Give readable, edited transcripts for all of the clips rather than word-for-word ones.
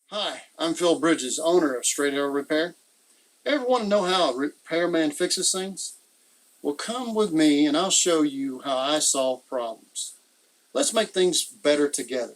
Hi, I'm Phil Bridges, owner of Straight Arrow Repair. Ever want to know how a repairman fixes things? Well, come with me and I'll show you how I solve problems. Let's make things better together.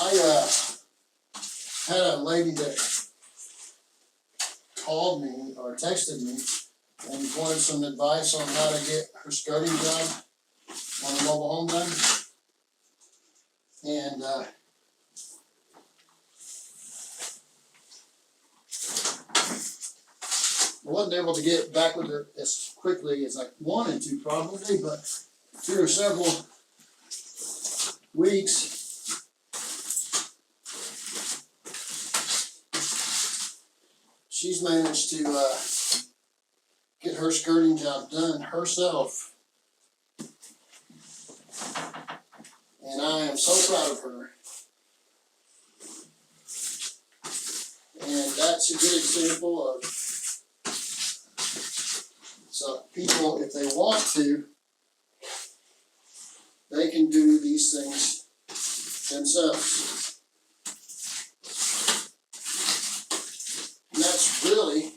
I had a lady that called me or texted me and wanted some advice on how to get her skirting job on a mobile home done. And I wasn't able to get back with her as quickly as I wanted to probably, but through several weeks, she's managed to get her skirting job done herself. And I am so proud of her. And that's a good example of so people, if they want to, they can do these things themselves. And that's really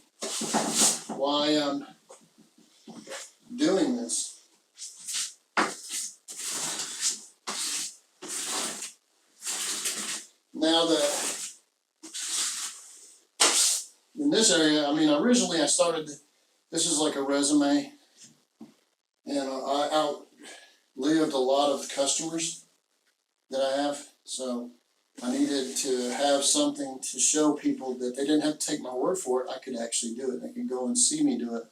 why I'm doing this. Now that in this area, originally I started, this is like a resume, and I outlived a lot of customers that I have, so I needed to have something to show people that they didn't have to take my word for it. I could actually do it. They could go and see me do it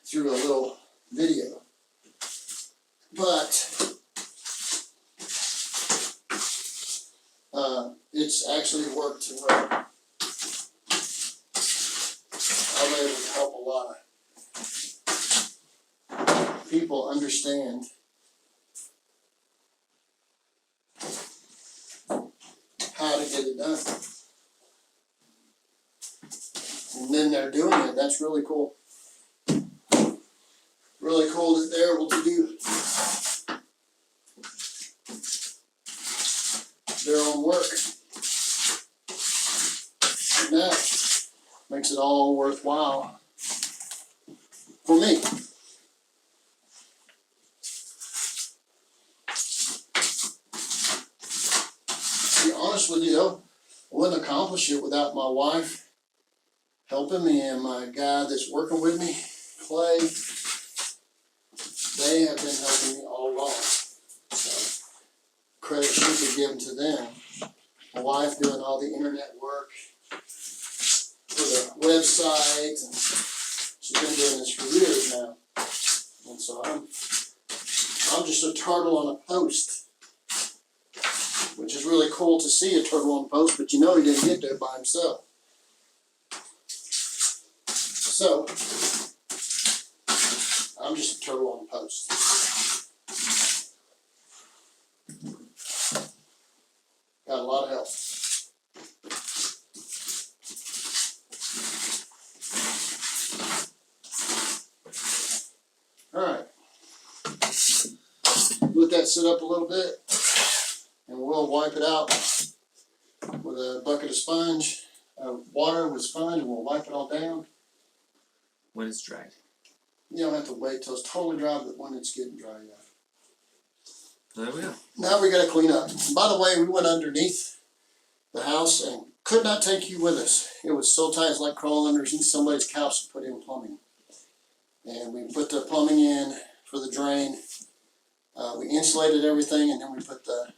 through a little video. But it's actually worked to where I'm able to help a lot of people understand how to get it done. And then they're doing it. That's really cool. Really cool that they're able to do their own work. And that makes it all worthwhile for me. To be honest with you though, I wouldn't accomplish it without my wife helping me and my guy that's working with me, Clay. They have been helping me all along. So credit should be given to them. My wife doing all the internet work for the website, and she's been doing this for years now. And so I'm just a turtle on a post, which is really cool to see a turtle on a post, but you know he didn't get there by himself. So I'm just a turtle on a post. Got a lot of help. Alright. Let that sit up a little bit, and we'll wipe it out with a bucket of sponge, water with sponge, and we'll wipe it all down. When it's dried. You don't have to wait till it's totally dry, but when it's getting dry, yeah. There we go. Now we gotta clean up. By the way, we went underneath the house and could not take you with us. It was so tight, it's like crawling underneath somebody's couch to put in plumbing. And we put the plumbing in for the drain. We insulated everything, and then we put the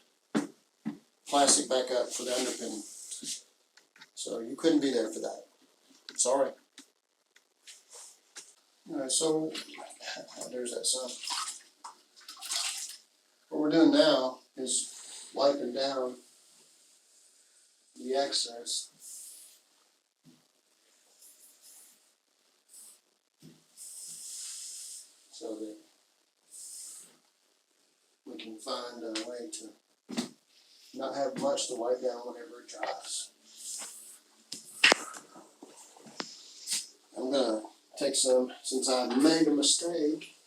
plastic back up for the underpinning. So you couldn't be there for that. Sorry. Alright, so there's that sun. What we're doing now is wiping down the excess. So that we can find a way to not have much to wipe down whenever it dries. I'm gonna take some, since I made a mistake.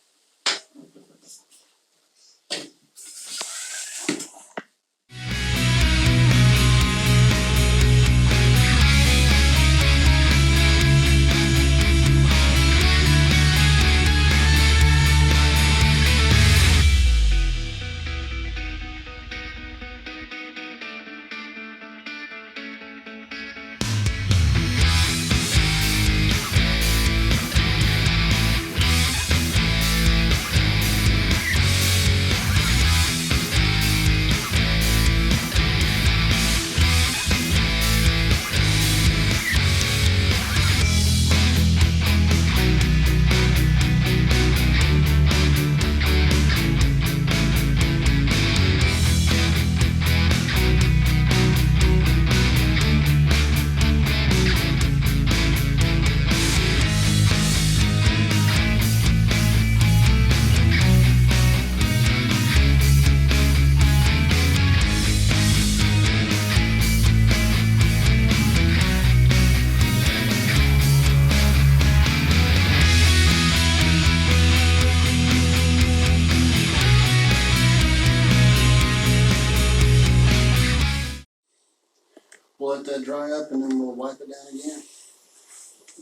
We'll let that dry up and then we'll wipe it down again.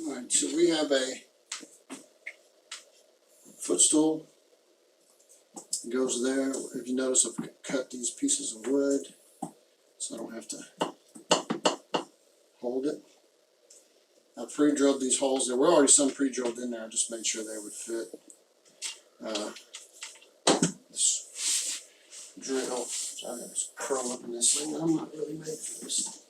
Alright, so we have a footstool. It goes there. If you notice, I've cut these pieces of wood so I don't have to hold it. I pre-drilled these holes. There were already some pre-drilled in there. I just made sure they would fit. This drill. So I'm going to curl up in this thing. I'm not really made for this.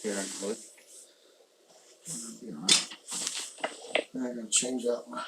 Here, look. I'm going to change out my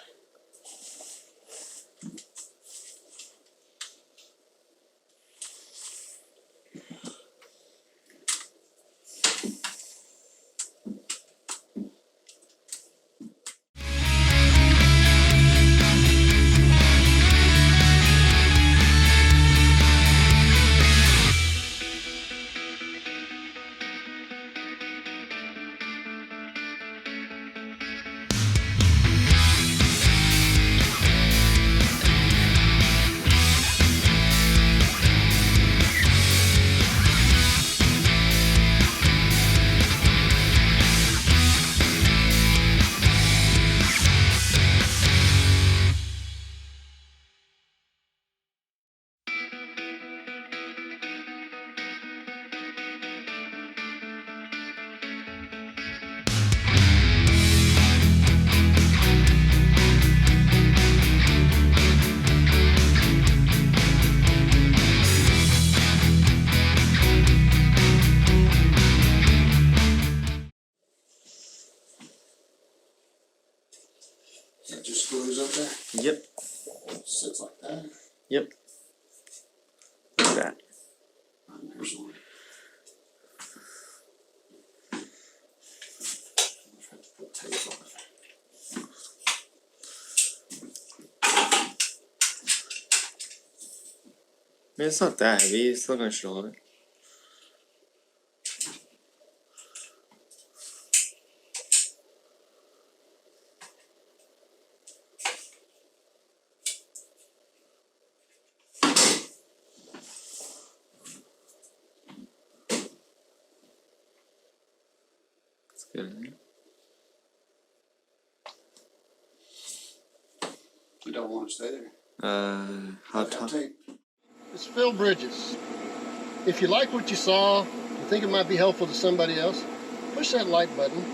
that. Here's one. I have to put tape on it. I mean, it's not that heavy. It's still gonna show it. It's good, isn't it? You don't want to stay there. How tall? Tape. It's Phil Bridges. If you like what you saw, you think it might be helpful to somebody else, push that like button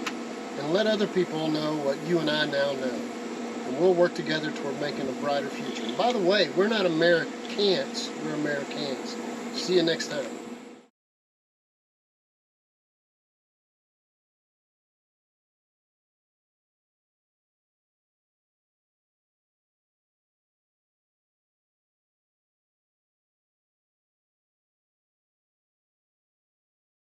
and let other people know what you and I now know. And we'll work together toward making a brighter future. And by the way, we're not Americans, we're Americans. See you next time.